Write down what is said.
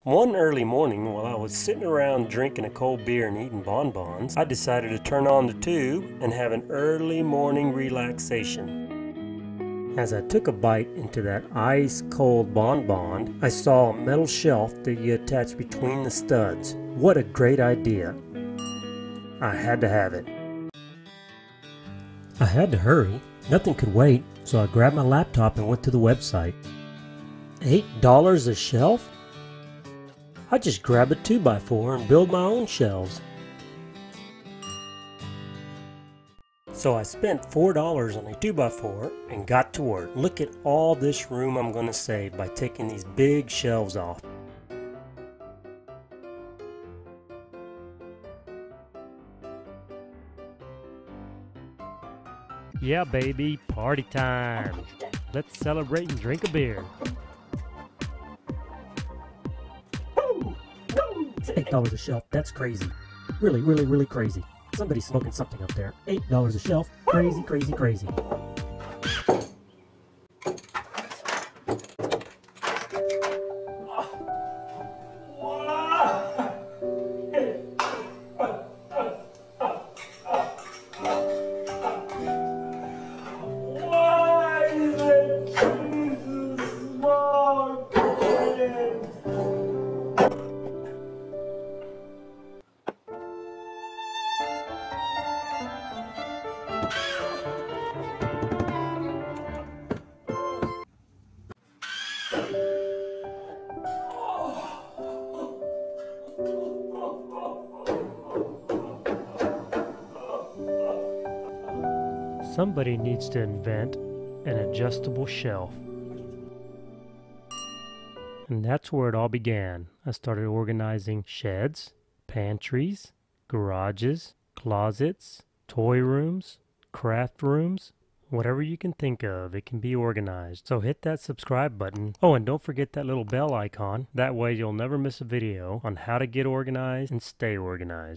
One early morning, while I was sitting around drinking a cold beer and eating bonbons, I decided to turn on the tube and have an early morning relaxation. As I took a bite into that ice cold bonbon, I saw a metal shelf that you attach between the studs. What a great idea! I had to have it. I had to hurry. Nothing could wait, so I grabbed my laptop and went to the website. $8 a shelf? I just grab a 2x4 and build my own shelves. So I spent $4 on a 2x4 and got to work. Look at all this room I'm going to save by taking these big shelves off. Yeah, baby, party time. Let's celebrate and drink a beer. It's $8 a shelf. That's crazy. Really, really, really crazy. Somebody's smoking something up there. $8 a shelf. Crazy, crazy, crazy. Somebody needs to invent an adjustable shelf. And that's where it all began. I started organizing sheds, pantries, garages, closets, toy rooms, craft rooms, whatever you can think of, it can be organized. So hit that subscribe button. Oh, and don't forget that little bell icon. That way you'll never miss a video on how to get organized and stay organized.